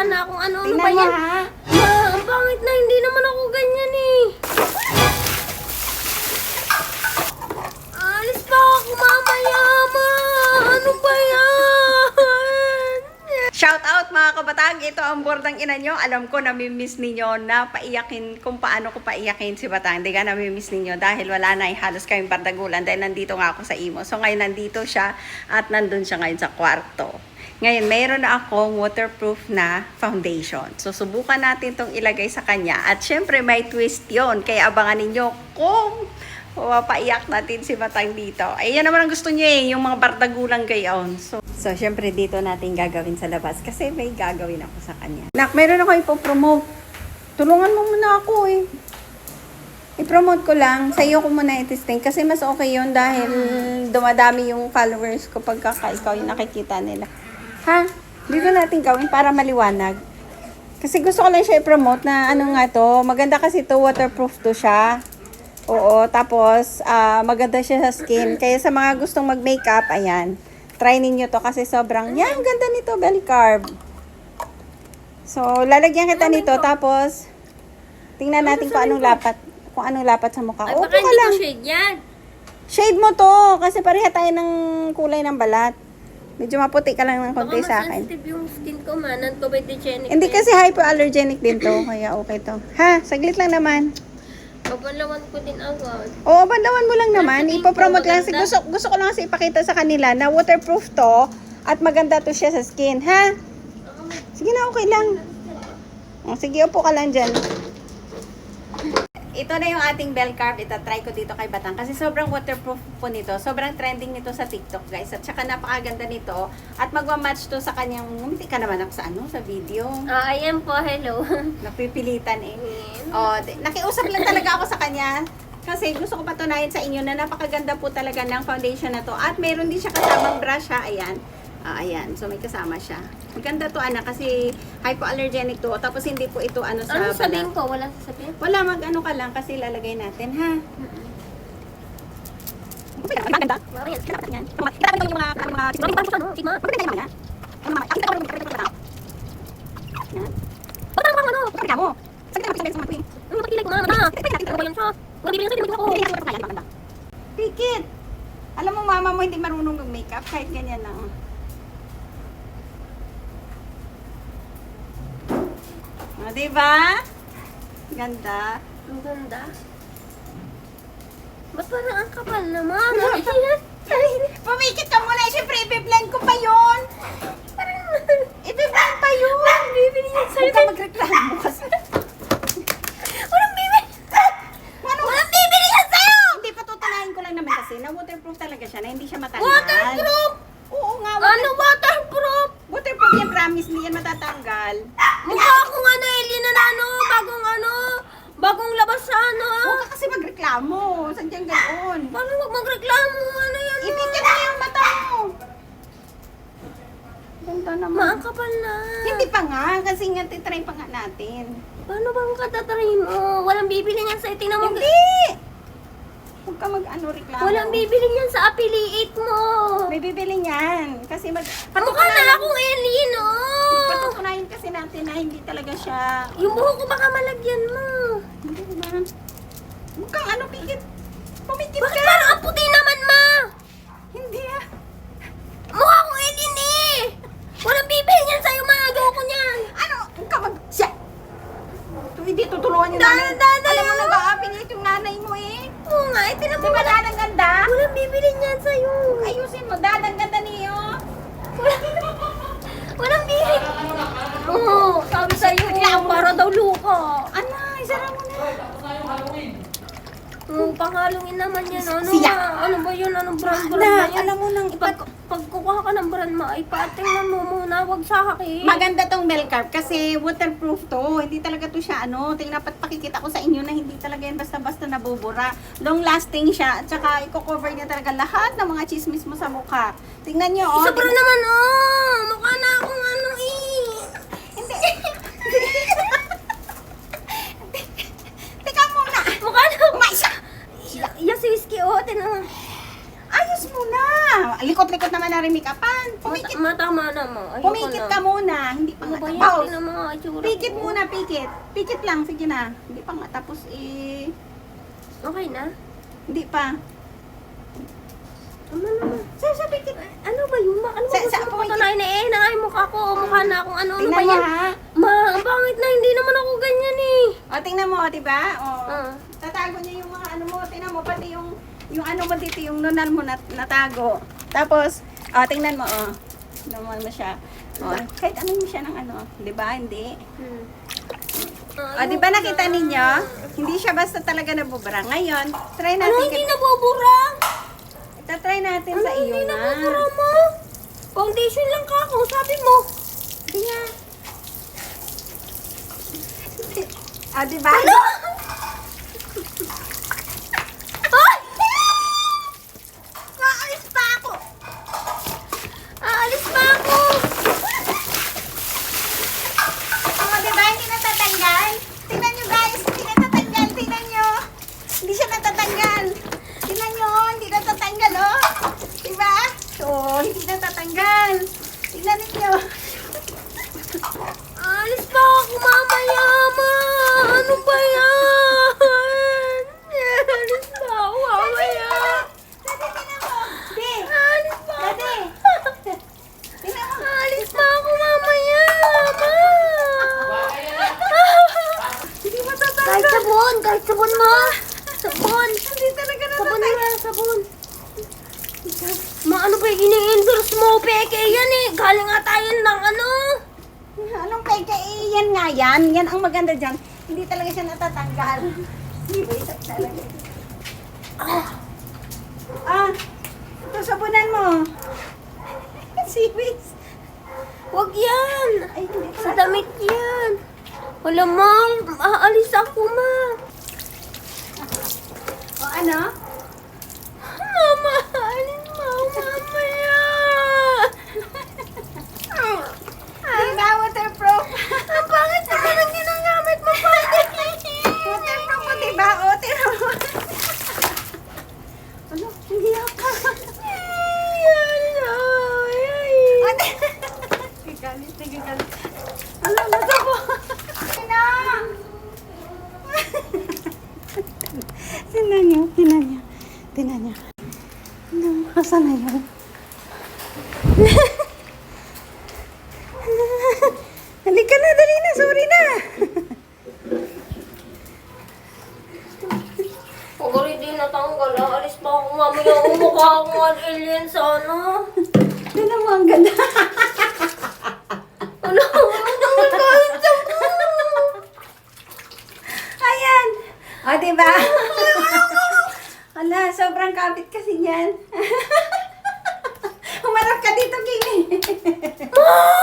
na kung ano-ano Tingnan ba mo, yan. ha? Ma, ang pangit na, hindi naman ako ganyan eh. Alis pa ako mamaya, ma. Ano ba yan? Shout out mga kabataan, ito ang bordang ina nyo. Alam ko namimiss ninyo na paiyakin kung paano ko paiyakin si Batang. Hindi ka namimiss ninyo dahil wala na halos kaming bardagulan dahil nandito nga ako sa imo. So ngayon nandito siya at nandun siya ngayon sa kwarto. Ngayon mayroon na akong waterproof na foundation. So subukan natin itong ilagay sa kanya. At syempre may twist yon. Kaya abangan ninyo kung paiyak natin si Batang dito. Ayan naman ang gusto niya eh, yung mga bardagulang gayon. So, syempre dito natin gagawin sa labas kasi may gagawin ako sa kanya. Nak, meron ako ipopromote. Tulungan mo muna ako eh. I-promote ko lang. Sa iyo ko muna i-testing kasi mas okay yun dahil dumadami yung followers ko pagka ikaw yung nakikita nila. Ha? Dito natin gawin para maliwanag. Kasi gusto ko lang siya i-promote na ano nga to. Maganda kasi to, waterproof to siya. Oo, tapos maganda siya sa skin. Kaya sa mga gustong mag-makeup, ayan. Try ninyo to kasi sobrang, yan, ganda nito, belly carb. So, lalagyan kita nito, tapos, tingnan natin kung anong lapat sa mukha. Ay, Upo baka ka hindi lang. ko shade yan. Shade mo to, kasi pareha tayo ng kulay ng balat. Medyo maputi ka lang ng Baka konti sa akin. mas-sensitive yung skin ko, man. Nanto-betogenic. Hindi kasi hypoallergenic din to, kaya okay to. Ha, saglit lang naman. Babalawan ko din agad. Oo, bandawan mo lang naman. Tingin Ipopromote ko lang. maganda. Gusto ko lang kasi ipakita sa kanila na waterproof to at maganda to siya sa skin, ha? Sige na, okay lang. O, sige, upo ka lang dyan. Ito na yung ating bell carb. Ita-try ko dito kay Batang kasi sobrang waterproof po nito. Sobrang trending nito sa TikTok, guys. At saka napakaganda nito. At magmamatch to sa kanyang... Hindi ka naman ako sa sa video. Ayan po, hello. Napipilitan eh. Oh, nakiusap lang talaga ako sa kanya. Kasi gusto ko patunayan sa inyo na napakaganda po talaga ng foundation na to. At meron din siya kasamang brush ha. Ayan. Ayan. So may kasama siya. Maganda to anak kasi hypoallergenic to. Tapos hindi po ito ano sa Ano sabihin balat. ko? Wala sasabihin? Wala mag-ano ka lang kasi lalagay natin ha. Maganda. Mariel. Yan. Kailangan ko yung mga Bakit parang ano? Sigma? maganda yung mga. Ano mga akita ko rin yan. Bakit parang ano? Maganda mo. Saglit lang sa mga Ano ba kilay ko, mama? Ano ba yan siya? Wala bibili yan sa'yo, hindi ako. Pikit. Alam mo mama mo hindi marunong mag-makeup kahit ganyan lang. O, diba? Ganda. Ang ganda. Ba't parang ang kapal naman? Pumikit ka muna. Siyempre, i-blend ko pa yun. I-blend pa yun. Bibili yan sa'yo. Huwag ka magreklamo kasi. Walang bibili! Ano? Walang bibili yan sa'yo! Hindi, patutunayan ko lang naman kasi na waterproof talaga siya, na hindi siya matanggal. Waterproof! Oo nga, Ano waterproof? waterproof yan, promise, hindi yan matatanggal. Mukha akong ano, alien na bagong labas sa ano. Huwag ka kasi magreklamo. Sadyang gayon. Paano wag magreklamo? Ano yan? Ipikit mo yung mata mo. Ganda naman. Ma, ang kapal na. Hindi pa nga, kasi nga titry pa nga natin. Paano bang katatry mo? Walang bibili niyan sa tingnan mo. Hindi! Huwag ka mag-ano reklamo. Walang bibili niyan sa affiliate mo. May bibili niyan. Kasi Mukha na akong alien, oh. patutunayan kasi natin na hindi talaga siya. Yung buhok ko baka malagyan mo. Hindi naman. Huwag kang ano, pikit. Pumikit Bakit ka. parang ang puti naman, ma? Hindi ah. Mukha akong alien eh. Walang bibili niyan sa'yo, ma. Ayoko niyan. Ano? Huwag ka mag... Siya! Hindi tutulungan yung nanay. Dada, Alam mo, nag-aapilit yung nanay mo eh. Oo nga, eh, tinan mo. Di ba dadang ganda? Walang bibili niyan sa'yo. Ayusin mo, dadang ganda niyo. Walang bibili. Oo, sabi sa'yo, para daw luka. Ano? Isara mo na. Panghalungin naman yan. Ano Siya. ba? Ano ba yun? Anong brand Na, ba yan? alam mo nang Pag kukuha ka ng brand mo, ay patingnan mo muna. Wag sa akin. maganda tong bell carb kasi waterproof to. Hindi talaga to siya ano. Tingnan pakikita ko sa inyo na hindi talaga yan basta-basta nabubura. Long lasting siya. At saka i-cover niya talaga lahat ng mga chismis mo sa mukha. Tingnan niyo oh. Sobra naman, oh. Mukha na akong ano eh. Hindi. Teka muna. Mukha na akong... Maisa. Yes, whiskey, oh. Tinan mo. Ayos mo na. Likot-likot naman na rin make-upan. Pumikit. Matama na mo. Ayoko Pumikit na. ka muna. Hindi pa Ano nga ba Ayan, Pause. tingnan mo nga itsura Pikit ko. muna, pikit. Pikit lang, sige na. Hindi pa nga tapos Okay na? Hindi pa. Ano naman? Sa pikit. Ano ba yun? Ano ba Sa- gusto sa- mo patunayan na na nga yung mukha ko. Mukha na akong ano ba Tingnan mo yan? ha. Ang pangit na, hindi naman ako ganyan eh. O, tingnan mo, di ba? O, Ah. tatago niya yung mga ano mo. Tingnan mo, pati yung ano mo dito, yung nunal mo natago. Tapos, tingnan mo, naman mo siya. Kahit ano mo siya ng ano, di ba? Hindi. Di ba nakita ninyo? Hindi siya basta talaga nabubura. Ngayon, try Ano natin. hindi nabubura? Try natin Ano sa iyo hindi na. nabubura mo? Foundation lang ka ako, sabi mo. Hindi nga. Di ba? Ano? Ay! Aalis pa ako! Aalis pa ako! Di ba? Hindi natatanggal. Tingnan nyo guys, hindi natatanggal. Tingnan nyo. Hindi siya natatanggal. Tingnan nyo, hindi natatanggal Di ba? Hindi natatanggal. Tingnan ninyo. Aalis pa ako mamaya, ma! Ano ba yan? Aalis pa ako mamaya. Dati, tingnan mo. Di. Aalis pa ako. Dati. Tingnan mo. Aalis pa ako mamaya, ma! Hindi matatanggal. Kahit sabon, ma! Sabon! Hindi talaga Sabon natatanggal. na, sabon! Ma, ano ba yung ini-endorse mo? Peke yan eh! Galing nga tayo ng ano! Anong peke? Yan nga yan. Yan ang maganda dyan. Hindi talaga siya natatanggal. Hindi ba isa talaga? Ito sabunan mo. Seaweeds. Huwag yan! Ay, hindi Sa pala. damit yan! Wala, ma! Aalis ako, ma! O ano? Mama! Aalis mo ako mamaya! Di ba waterproof? Ang pangit naman ang ginagamit mo pa! Waterproof ko, di ba? O, tira mo. Ano? Hindi ako. Nagagalit, nagagalit. Ano, nasa po? Sina? Tingnan niyo, tingnan niyo. Tingnan niyo. Asan na yun? Halika na, dali na, sorry na. Huwag rin din natanggal. Aalis pa ako mamaya. Umukha akong alien sa ano. Tingnan mo, ang ganda. Ano? Natanggal kahit sabon! Ayan. O, diba? Ala, sobrang kapit kasi niyan. Humarap ka dito, King. Ma!